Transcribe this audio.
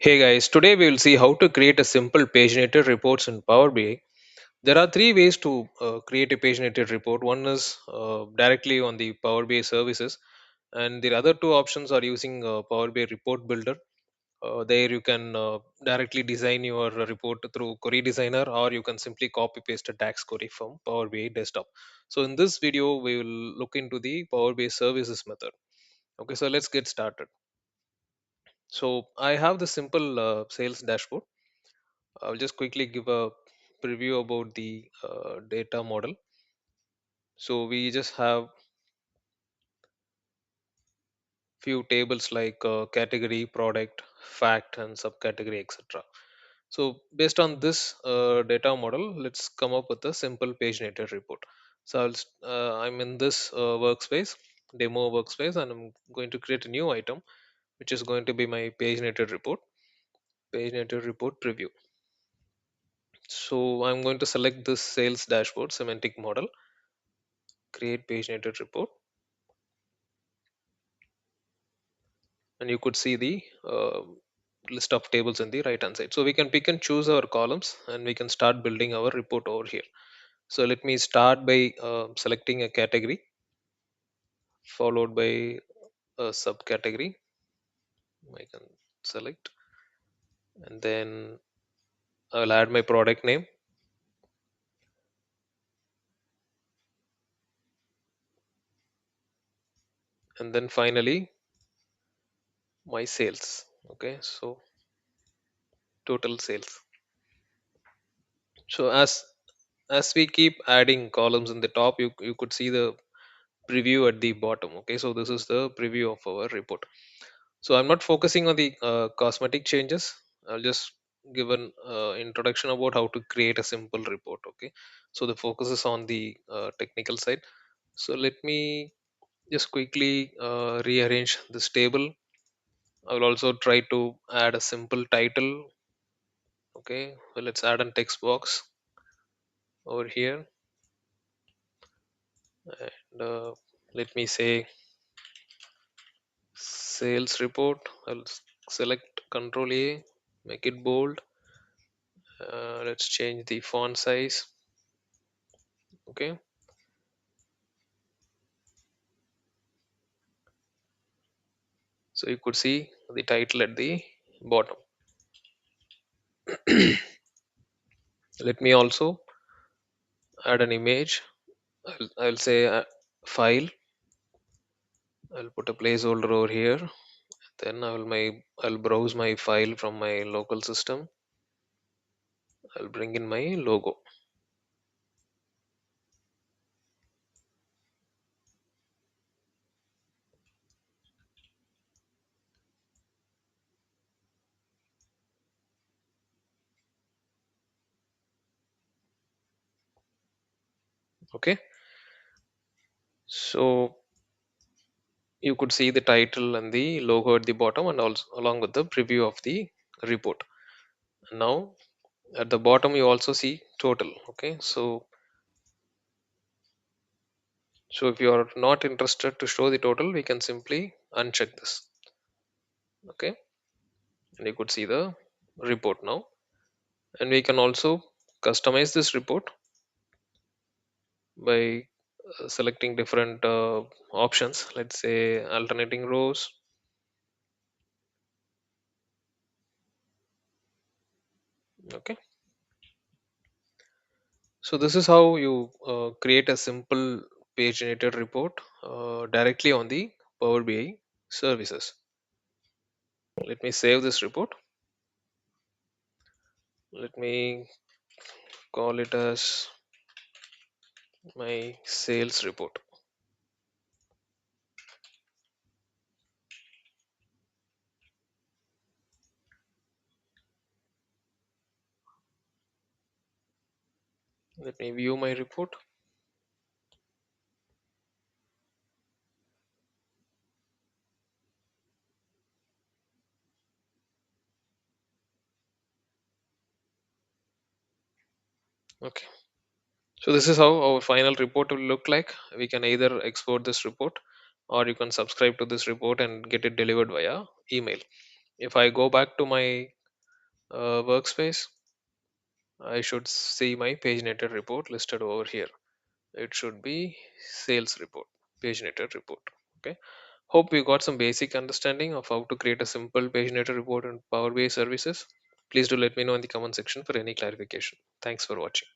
Hey guys, today we will see how to create a simple paginated reports in Power BI. There are three ways to create a paginated report. One is directly on the Power BI services, and the other two options are using Power BI Report Builder. There you can directly design your report through Query Designer, or you can simply copy paste a DAX query from Power BI Desktop. So in this video, we will look into the Power BI services method. Okay, so let's get started. So I have the simple sales dashboard. I'll just quickly give a preview about the data model. So we just have few tables like category, product, fact, and subcategory, etc. So based on this data model, let's come up with a simple paginated report. So I'm in this workspace, demo workspace, and I'm going to create a new item, which is going to be my paginated report preview. So I'm going to select this sales dashboard semantic model, create paginated report, and you could see the list of tables in the right hand side. So we can pick and choose our columns, and we can start building our report over here. So let me start by selecting a category, followed by a subcategory. I can select, and then I'll add my product name, and then finally my sales. Okay, so total sales. So as we keep adding columns in the top, you could see the preview at the bottom. Okay, so this is the preview of our report. So I'm not focusing on the cosmetic changes. I'll just give an introduction about how to create a simple report. Okay, so the focus is on the technical side. So let me just quickly rearrange this table. I will also try to add a simple title. Okay, well, let's add a text box over here, and let me say sales report. Select Control A, make it bold. Let's change the font size. Okay, so you could see the title at the bottom. Let me also add an image. I'll say file. I'll put a placeholder over here. Then I'll browse my file from my local system. I'll bring in my logo. Okay, so you could see the title and the logo at the bottom, and also along with the preview of the report. Now at the bottom you also see total. Okay, so if you are not interested to show the total, we can simply uncheck this. Okay, and you could see the report now, and we can also customize this report by selecting different options. Let's say alternating rows. Okay, so this is how you create a simple paginated report directly on the Power BI services. Let me save this report. Let me call it as my sales report. Let me view my report. Okay, so this is how our final report will look like. We can either export this report, or you can subscribe to this report and get it delivered via email. If I go back to my workspace, I should see my paginated report listed over here. It should be sales report, paginated report. Okay. Hope we got some basic understanding of how to create a simple paginated report in Power BI services. Please do let me know in the comment section for any clarification. Thanks for watching.